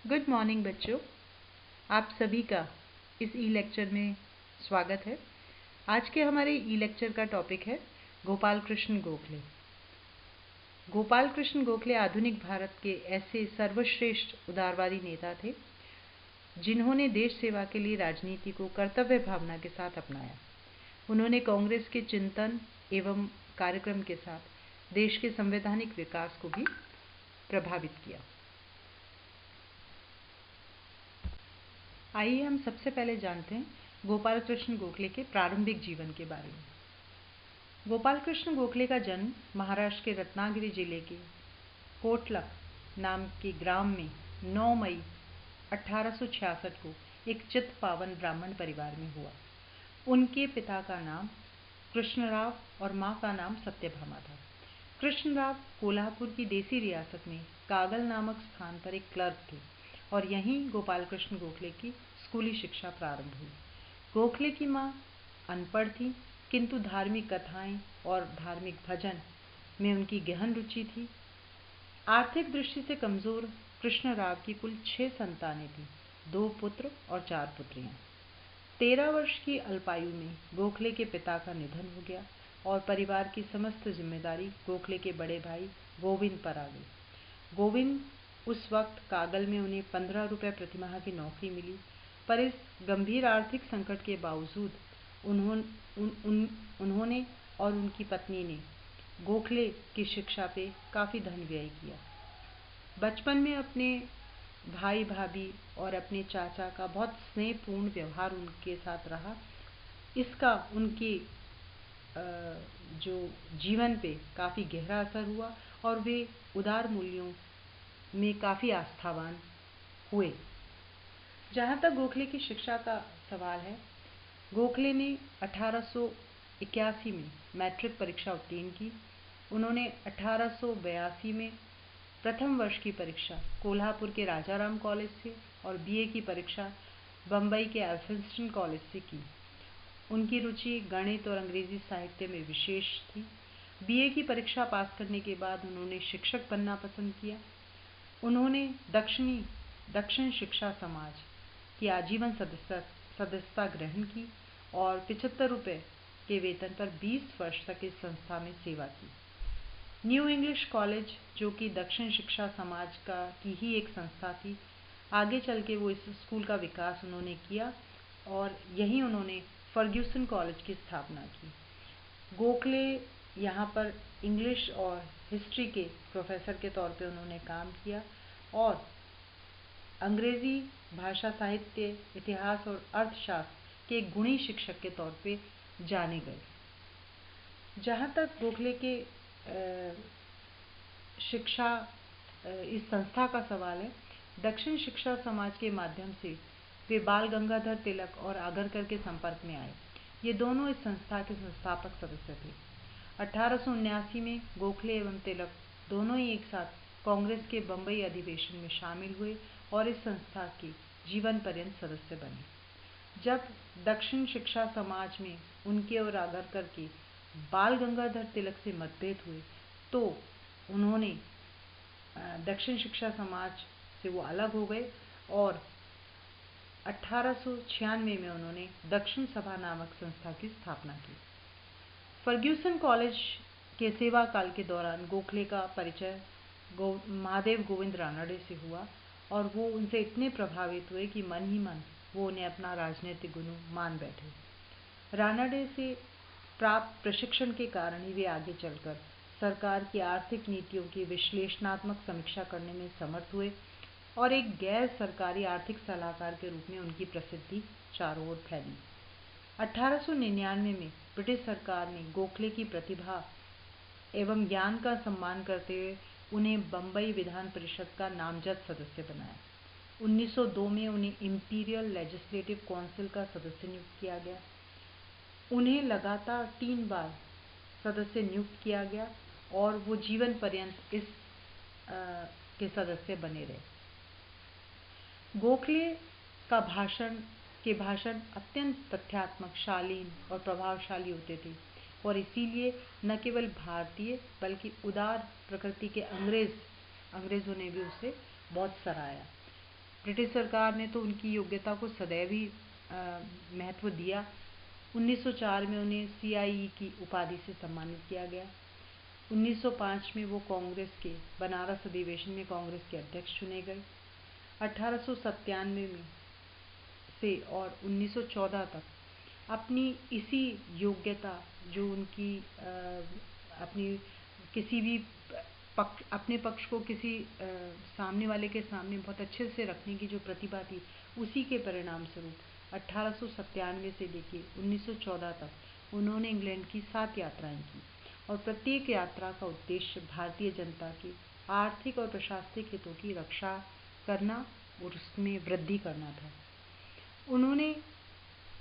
Good morning बच्चों, आप सभी का इस ई लेक्चर में स्वागत है। आज के हमारे ई लेक्चर का टॉपिक है गोपाल कृष्ण गोखले। गोपाल कृष्ण गोखले आधुनिक भारत के ऐसे सर्वश्रेष्ठ उदारवादी नेता थे जिन्होंने देश सेवा के लिए राजनीति को कर्तव्य भावना के साथ अपनाया। उन्होंने कांग्रेस के चिंतन एवं कार्यक्रम के साथ देश के संवैधानिक विकास को भी प्रभावित किया। आइए हम सबसे पहले जानते हैं गोपाल कृष्ण गोखले के प्रारंभिक जीवन के बारे में। गोपाल कृष्ण गोखले का जन्म महाराष्ट्र के रत्नागिरी जिले के कोटलक नाम के ग्राम में 9 मई 1866 को एक चित्त पावन ब्राह्मण परिवार में हुआ। उनके पिता का नाम कृष्णराव और माँ का नाम सत्यभामा था। कृष्णराव कोल्हापुर की देसी रियासत में कागल नामक स्थान पर एक क्लर्क थे और यहीं गोपाल कृष्ण गोखले की स्कूली शिक्षा प्रारंभ हुई। गोखले की माँ अनपढ़ थी, किंतु धार्मिक कथाएं और धार्मिक भजन में उनकी गहन रुचि थी। आर्थिक दृष्टि से कमजोर कृष्णराव की कुल 6 संतानें थीं, 2 पुत्र और 4 पुत्रियां। 13 वर्ष की अल्पायु में गोखले के पिता का निधन हो गया और परिवार की समस्त जिम्मेदारी गोखले के बड़े भाई गोविंद पर आ गई। गोविंद उस वक्त कागल में उन्हें 15 रुपये प्रतिमाह की नौकरी मिली, पर इस गंभीर आर्थिक संकट के बावजूद उन्होंने और उनकी पत्नी ने गोखले की शिक्षा पे काफ़ी धन व्यय किया। बचपन में अपने भाई भाभी और अपने चाचा का बहुत स्नेहपूर्ण व्यवहार उनके साथ रहा। इसका उनके जो जीवन पे काफ़ी गहरा असर हुआ और वे उदार मूल्यों में काफ़ी आस्थावान हुए। जहाँ तक गोखले की शिक्षा का सवाल है, गोखले ने 1881 में मैट्रिक परीक्षा उत्तीर्ण की। उन्होंने 1882 में प्रथम वर्ष की परीक्षा कोल्हापुर के राजाराम कॉलेज से और बीए की परीक्षा बम्बई के एल्फिंस्टन कॉलेज से की। उनकी रुचि गणित और अंग्रेजी साहित्य में विशेष थी। बीए की परीक्षा पास करने के बाद उन्होंने शिक्षक बनना पसंद किया। उन्होंने दक्षिण शिक्षा समाज की आजीवन सदस्यता ग्रहण की और 75 रुपये के वेतन पर 20 वर्ष तक इस संस्था में सेवा की। न्यू इंग्लिश कॉलेज, जो कि दक्षिण शिक्षा समाज की ही एक संस्था थी, आगे चल के वो इस स्कूल का विकास उन्होंने किया और यहीं उन्होंने फर्ग्यूसन कॉलेज की स्थापना की। गोखले यहाँ पर इंग्लिश और हिस्ट्री के प्रोफेसर के तौर पे उन्होंने काम किया और अंग्रेजी भाषा, साहित्य, इतिहास और अर्थशास्त्र के गुणी शिक्षक के तौर पे जाने गए। जहाँ तक गोखले के शिक्षा इस संस्था का सवाल है, दक्षिण शिक्षा समाज के माध्यम से वे बाल गंगाधर तिलक और आगरकर के संपर्क में आए। ये दोनों इस संस्था के संस्थापक सदस्य थे। 1879 में गोखले एवं तिलक दोनों ही एक साथ कांग्रेस के बम्बई अधिवेशन में शामिल हुए और इस संस्था के जीवन पर्यंत सदस्य बने। जब दक्षिण शिक्षा समाज में उनके और आगरकर के बाल गंगाधर तिलक से मतभेद हुए तो उन्होंने दक्षिण शिक्षा समाज से वो अलग हो गए और 1896 में उन्होंने दक्षिण सभा नामक संस्था की स्थापना की। फर्ग्यूसन कॉलेज के सेवा काल के दौरान गोखले का परिचय महादेव गोविंद रानडे से हुआ और वो उनसे इतने प्रभावित हुए कि मन ही मन वो उन्हें अपना राजनीतिक गुरु मान बैठे। रानडे से प्राप्त प्रशिक्षण के कारण ही वे आगे चलकर सरकार की आर्थिक नीतियों की विश्लेषणात्मक समीक्षा करने में समर्थ हुए और एक गैर सरकारी आर्थिक सलाहकार के रूप में उनकी प्रसिद्धि चारों ओर फैली। 1899 में ब्रिटिश सरकार ने गोखले की प्रतिभा एवं ज्ञान का सम्मान करते हुए उन्हें बम्बई विधान परिषद का नामजद सदस्य बनाया। 1902 में उन्हें इंपीरियल लेजिस्लेटिव काउंसिल का सदस्य नियुक्त किया गया। उन्हें लगातार 3 बार सदस्य नियुक्त किया गया और वो जीवन पर्यंत इस के सदस्य बने रहे। गोखले का भाषण अत्यंत तथ्यात्मक, शालीन और प्रभावशाली होते थे और इसीलिए न केवल भारतीय बल्कि उदार प्रकृति के अंग्रेजों ने भी उसे बहुत सराहा। ब्रिटिश सरकार ने तो उनकी योग्यता को सदैव ही महत्व दिया। 1904 में उन्हें CIE की उपाधि से सम्मानित किया गया। 1905 में वो कांग्रेस के बनारस अधिवेशन में कांग्रेस के अध्यक्ष चुने गए। 1897 में से और 1914 तक अपनी इसी योग्यता जो उनकी अपनी किसी भी अपने पक्ष को किसी सामने वाले के सामने बहुत अच्छे से रखने की जो प्रतिभा थी, उसी के परिणाम स्वरूप 1897 से लेकर 1914 तक उन्होंने इंग्लैंड की 7 यात्राएं की और प्रत्येक यात्रा का उद्देश्य भारतीय जनता के आर्थिक और प्रशासनिक हितों की रक्षा करना और उसमें वृद्धि करना था। उन्होंने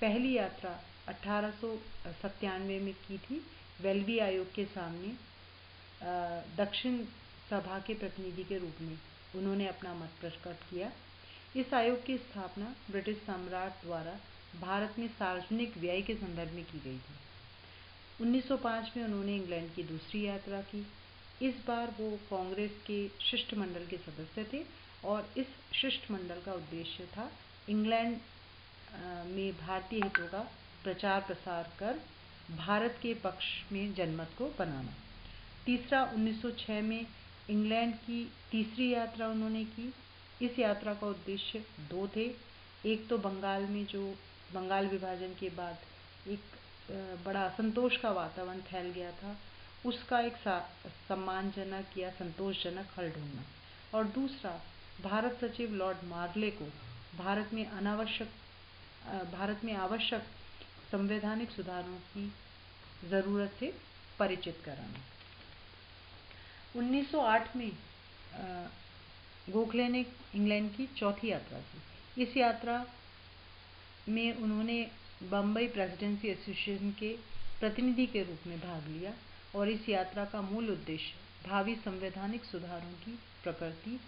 पहली यात्रा 1897 में की थी। वेल्बी आयोग के सामने दक्षिण सभा के प्रतिनिधि के रूप में उन्होंने अपना मत प्रकट किया। इस आयोग की स्थापना ब्रिटिश सम्राट द्वारा भारत में सार्वजनिक व्यय के संदर्भ में की गई थी। 1905 में उन्होंने इंग्लैंड की दूसरी यात्रा की। इस बार वो कांग्रेस के शिष्टमंडल के सदस्य थे और इस शिष्टमंडल का उद्देश्य था इंग्लैंड में भारतीय हितों का प्रचार प्रसार कर भारत के पक्ष में जनमत को बनाना। तीसरा 1906 में इंग्लैंड की तीसरी यात्रा उन्होंने की। इस यात्रा का उद्देश्य 2 थे। एक तो बंगाल में जो बंगाल विभाजन के बाद एक बड़ा असंतोष का वातावरण फैल गया था, उसका एक सम्मानजनक या संतोषजनक हल ढूंढना, और दूसरा भारत सचिव लॉर्ड मार्ले को भारत में आवश्यक संवैधानिक सुधारों की ज़रूरत से परिचित कराना। 1908 में गोखले ने इंग्लैंड की चौथी यात्रा की। इस यात्रा में उन्होंने बम्बई प्रेसिडेंसी एसोसिएशन के प्रतिनिधि के रूप में भाग लिया और इस यात्रा का मूल उद्देश्य भावी संवैधानिक सुधारों की प्रकृति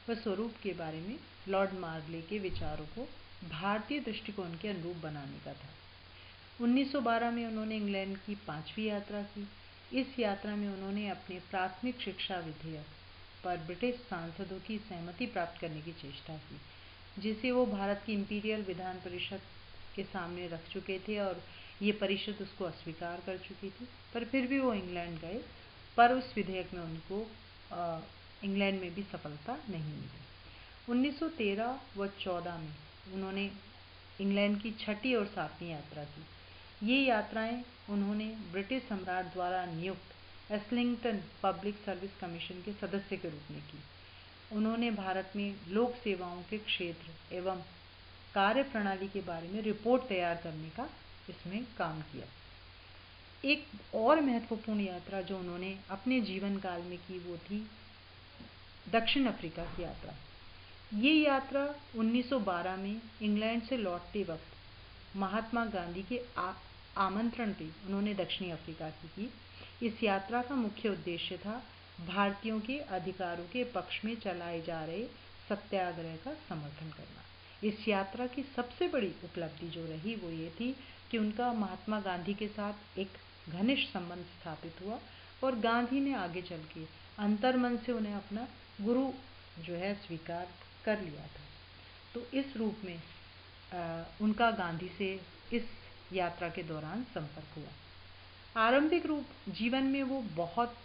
व स्वरूप के बारे में लॉर्ड मार्ले के विचारों को भारतीय दृष्टिकोण के अनुरूप बनाने का था। 1912 में उन्होंने इंग्लैंड की 5वीं यात्रा की। इस यात्रा में उन्होंने अपने प्राथमिक शिक्षा विधेयक पर ब्रिटिश सांसदों की सहमति प्राप्त करने की चेष्टा की, जिसे वो भारत की इंपीरियल विधान परिषद के सामने रख चुके थे और ये परिषद उसको अस्वीकार कर चुकी थी। पर फिर भी वो इंग्लैंड गए, पर उस विधेयक में उनको इंग्लैंड में भी सफलता नहीं मिली। 1913 व 14 में उन्होंने इंग्लैंड की 6ठी और 7वीं यात्रा की। ये यात्राएं उन्होंने ब्रिटिश सम्राट द्वारा नियुक्त एस्लिंगटन पब्लिक सर्विस कमीशन के सदस्य के रूप में की। उन्होंने भारत में लोक सेवाओं के क्षेत्र एवं कार्य प्रणाली के बारे में रिपोर्ट तैयार करने का इसमें काम किया। एक और महत्वपूर्ण यात्रा जो उन्होंने अपने जीवन काल में की वो थी दक्षिण अफ्रीका की यात्रा। ये यात्रा 1912 में इंग्लैंड से लौटते वक्त महात्मा गांधी के आमंत्रण पे उन्होंने दक्षिणी अफ्रीका की। इस यात्रा का मुख्य उद्देश्य था भारतीयों के अधिकारों के पक्ष में चलाए जा रहे सत्याग्रह का समर्थन करना। इस यात्रा की सबसे बड़ी उपलब्धि जो रही वो ये थी कि उनका महात्मा गांधी के साथ एक घनिष्ठ संबंध स्थापित हुआ और गांधी ने आगे चल के अंतर्मन से उन्हें अपना गुरु जो है स्वीकार कर लिया था। तो इस रूप में उनका गांधी से इस यात्रा के दौरान संपर्क हुआ। आरंभिक रूप जीवन में वो बहुत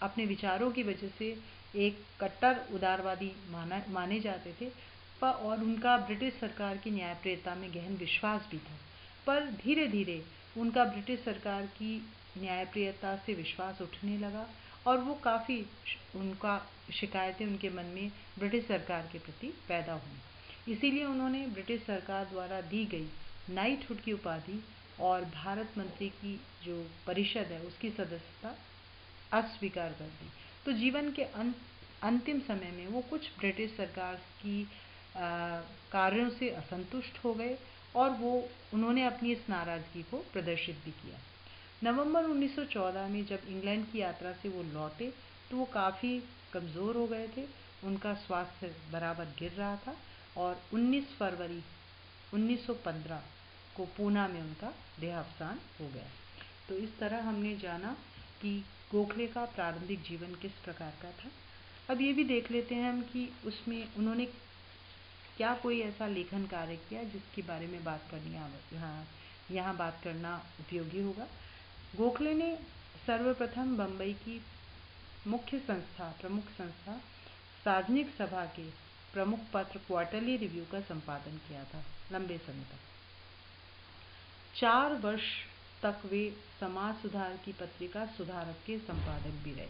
अपने विचारों की वजह से एक कट्टर उदारवादी माने जाते थे, और उनका ब्रिटिश सरकार की न्यायप्रियता में गहन विश्वास भी था। पर धीरे धीरे उनका ब्रिटिश सरकार की न्यायप्रियता से विश्वास उठने लगा और वो काफ़ी उनका शिकायतें उनके मन में ब्रिटिश सरकार के प्रति पैदा हुई। इसीलिए उन्होंने ब्रिटिश सरकार द्वारा दी गई नाइटहुड की उपाधि और भारत मंत्री की जो परिषद है उसकी सदस्यता अस्वीकार कर दी। तो जीवन के अंतिम समय में वो कुछ ब्रिटिश सरकार की कार्यों से असंतुष्ट हो गए और उन्होंने अपनी इस नाराज़गी को प्रदर्शित भी किया। नवंबर 1914 में जब इंग्लैंड की यात्रा से वो लौटे तो वो काफ़ी कमज़ोर हो गए थे, उनका स्वास्थ्य बराबर गिर रहा था और 19 फरवरी 1915 को पूना में उनका देहावसान हो गया। तो इस तरह हमने जाना कि गोखले का प्रारंभिक जीवन किस प्रकार का था। अब ये भी देख लेते हैं हम कि उसमें उन्होंने क्या कोई ऐसा लेखन कार्य किया जिसके बारे में बात करनी यहाँ बात करना उपयोगी होगा। गोखले ने सर्वप्रथम बम्बई की प्रमुख संस्था सार्वजनिक सभा के प्रमुख पत्र क्वार्टरली रिव्यू का संपादन किया था लंबे समय तक। 4 वर्ष तक वे समाज सुधार की पत्रिका सुधारक के संपादक भी रहे।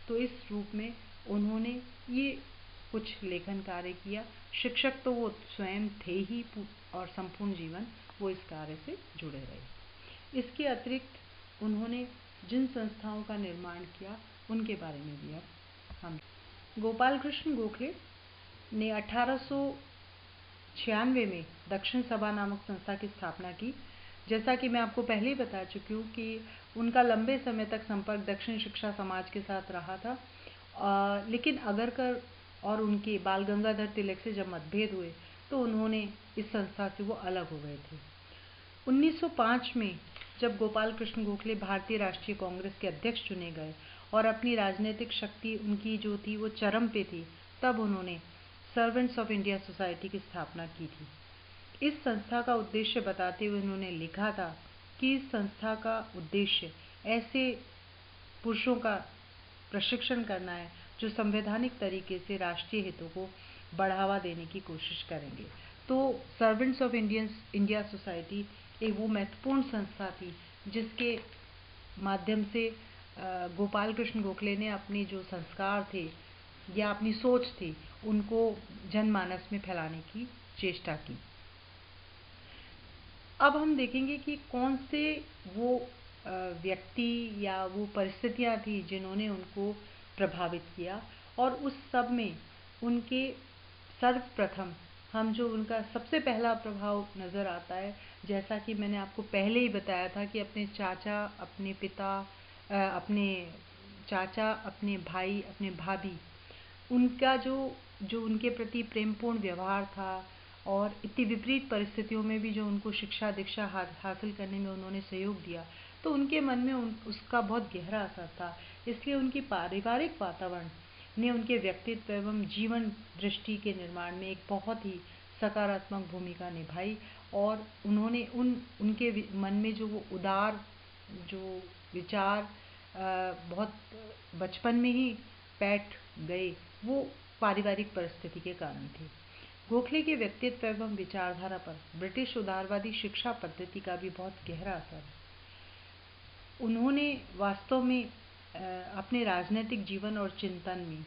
तो इस रूप में उन्होंने ये कुछ लेखन कार्य किया। शिक्षक तो वो स्वयं थे ही और संपूर्ण जीवन वो इस कार्य से जुड़े रहे। इसके अतिरिक्त उन्होंने जिन संस्थाओं का निर्माण किया उनके बारे में भी अब हम गोपाल कृष्ण गोखले ने 1896 में दक्षिण सभा नामक संस्था की स्थापना की। जैसा कि मैं आपको पहले ही बता चुकी हूँ कि उनका लंबे समय तक संपर्क दक्षिण शिक्षा समाज के साथ रहा था, लेकिन अगरकर और उनके बाल गंगाधर तिलक से जब मतभेद हुए तो उन्होंने इस संस्था से वो अलग हो गए थे। 1905 में जब गोपाल कृष्ण गोखले भारतीय राष्ट्रीय कांग्रेस के अध्यक्ष चुने गए और अपनी राजनीतिक शक्ति उनकी जो थी वो चरम पे थी, तब उन्होंने सर्वेंट्स ऑफ इंडिया सोसाइटी की स्थापना की थी। इस संस्था का उद्देश्य बताते हुए उन्होंने लिखा था कि इस संस्था का उद्देश्य ऐसे पुरुषों का प्रशिक्षण करना है जो संवैधानिक तरीके से राष्ट्रीय हितों को बढ़ावा देने की कोशिश करेंगे। तो सर्वेंट्स ऑफ इंडिया सोसाइटी एक वो महत्वपूर्ण संस्था थी जिसके माध्यम से गोपाल कृष्ण गोखले ने अपनी जो संस्कार थे या अपनी सोच थी उनको जनमानस में फैलाने की चेष्टा की। अब हम देखेंगे कि कौन से वो व्यक्ति या वो परिस्थितियां थी जिन्होंने उनको प्रभावित किया, और उस सब में उनके सर्वप्रथम हम जो उनका सबसे पहला प्रभाव नज़र आता है, जैसा कि मैंने आपको पहले ही बताया था कि अपने चाचा, अपने पिता, अपने भाई, अपने भाभी, उनका जो उनके प्रति प्रेमपूर्ण व्यवहार था और इतनी विपरीत परिस्थितियों में भी जो उनको शिक्षा दीक्षा हासिल करने में उन्होंने सहयोग दिया, तो उनके मन में उसका बहुत गहरा असर था। इसलिए उनकी पारिवारिक वातावरण ने उनके व्यक्तित्व एवं जीवन दृष्टि के निर्माण में एक बहुत ही सकारात्मक भूमिका निभाई, और उन्होंने उनके मन में जो वो उदार जो विचार बहुत बचपन में ही बैठ गए, वो पारिवारिक परिस्थिति के कारण थे। गोखले के व्यक्तित्व एवं विचारधारा पर ब्रिटिश उदारवादी शिक्षा पद्धति का भी बहुत गहरा असर है। उन्होंने वास्तव में अपने राजनीतिक जीवन और चिंतन में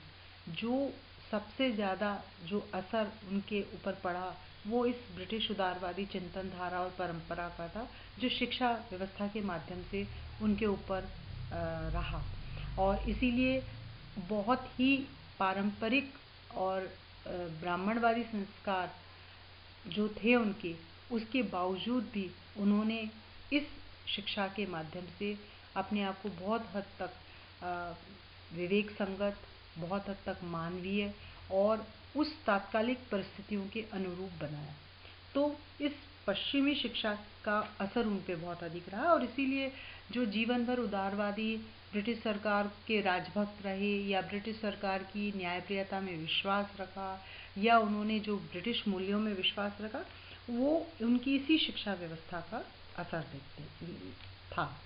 जो सबसे ज़्यादा जो असर उनके ऊपर पड़ा वो इस ब्रिटिश उदारवादी चिंतन धारा और परंपरा का था, जो शिक्षा व्यवस्था के माध्यम से उनके ऊपर रहा, और इसीलिए बहुत ही पारंपरिक और ब्राह्मणवादी संस्कार जो थे उनके, उसके बावजूद भी उन्होंने इस शिक्षा के माध्यम से अपने आप को बहुत हद तक विवेक संगत, बहुत हद तक मानवीय और उस तात्कालिक परिस्थितियों के अनुरूप बनाया। तो इस पश्चिमी शिक्षा का असर उन पे बहुत अधिक रहा, और इसीलिए जो जीवन भर उदारवादी ब्रिटिश सरकार के राजभक्त रहे या ब्रिटिश सरकार की न्यायप्रियता में विश्वास रखा या उन्होंने जो ब्रिटिश मूल्यों में विश्वास रखा, वो उनकी इसी शिक्षा व्यवस्था का असर देखते था।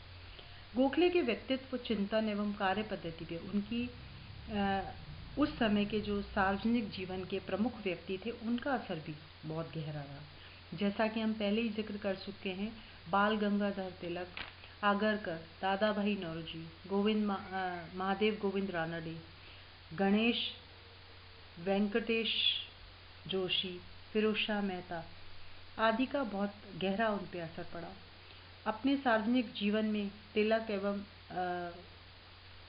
गोखले के व्यक्तित्व, चिंतन एवं कार्य पद्धति पे उनकी उस समय के जो सार्वजनिक जीवन के प्रमुख व्यक्ति थे उनका असर भी बहुत गहरा रहा। जैसा कि हम पहले ही जिक्र कर चुके हैं, बाल गंगाधर तिलक, आगरकर, दादा भाई नौरोजी, महादेव गोविंद रानडे, गणेश वेंकटेश जोशी, फिरोज शाह मेहता आदि का बहुत गहरा उन पर असर पड़ा। अपने सार्वजनिक जीवन में तिलक एवं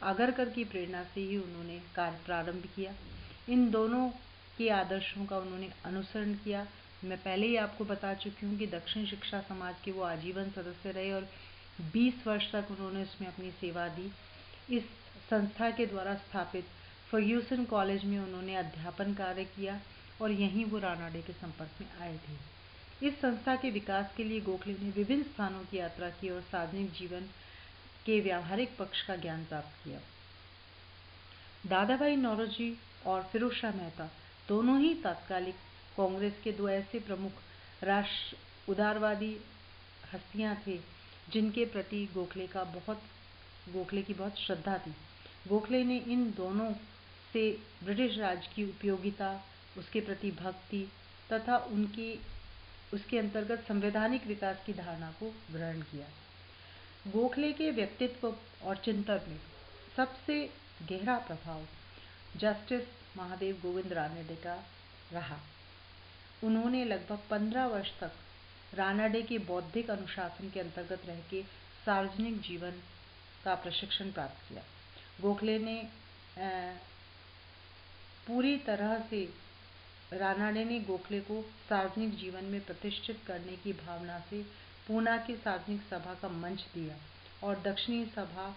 आगरकर की प्रेरणा से ही उन्होंने कार्य प्रारंभ किया। इन दोनों के आदर्शों का उन्होंने अनुसरण किया। मैं पहले ही आपको बता चुकी हूँ कि दक्षिण शिक्षा समाज के वो आजीवन सदस्य रहे और 20 वर्ष तक उन्होंने इसमें अपनी सेवा दी। इस संस्था के द्वारा स्थापित फर्ग्यूसन कॉलेज में उन्होंने अध्यापन कार्य किया और यहीं वो रानडे के संपर्क में आए थे। इस संस्था के विकास के लिए गोखले ने विभिन्न स्थानों की यात्रा की और सार्वजनिक जीवन के व्यावहारिक पक्ष का ज्ञान प्राप्त किया। दादा भाई नौरोजी और फिरोज शाह मेहता दोनों ही तत्कालिक कांग्रेस के दो ऐसे प्रमुख राष्ट्र उदारवादी हस्तियां थे जिनके प्रति गोखले की बहुत श्रद्धा थी। गोखले ने इन दोनों से ब्रिटिश राज की उपयोगिता, उसके प्रति भक्ति तथा उसके अंतर्गत संवैधानिक विकास की धारणा को ग्रहण किया। गोखले के व्यक्तित्व और चिंतन में सबसे गहरा प्रभाव जस्टिस महादेव गोविंद रानडे का रहा। उन्होंने लगभग 15 वर्ष तक रानडे के बौद्धिक अनुशासन के अंतर्गत रह के सार्वजनिक जीवन का प्रशिक्षण प्राप्त किया। गोखले ने पूरी तरह से रानडे ने गोखले को सार्वजनिक जीवन में प्रतिष्ठित करने की भावना से पूना की सार्वजनिक सभा का मंच दिया और दक्षिणी सभा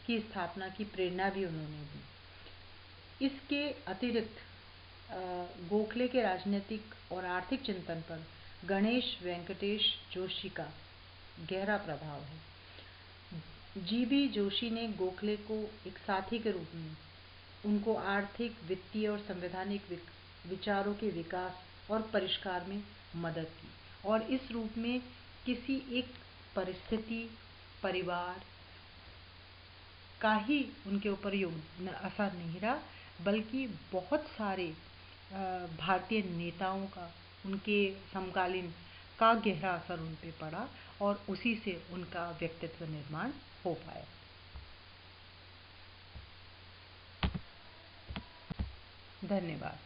की स्थापना की प्रेरणा भी उन्होंने दी। इसके अतिरिक्त गोखले के राजनीतिक और आर्थिक चिंतन पर गणेश वेंकटेश जोशी का गहरा प्रभाव है। जीबी जोशी ने गोखले को एक साथी के रूप में उनको आर्थिक, वित्तीय और संवैधानिक विचारों के विकास और परिष्कार में मदद की और इस रूप में किसी एक परिस्थिति, परिवार का ही उनके ऊपर असर नहीं रहा, बल्कि बहुत सारे भारतीय नेताओं का, उनके समकालीन का गहरा असर उन पे पड़ा और उसी से उनका व्यक्तित्व निर्माण हो पाया। धन्यवाद।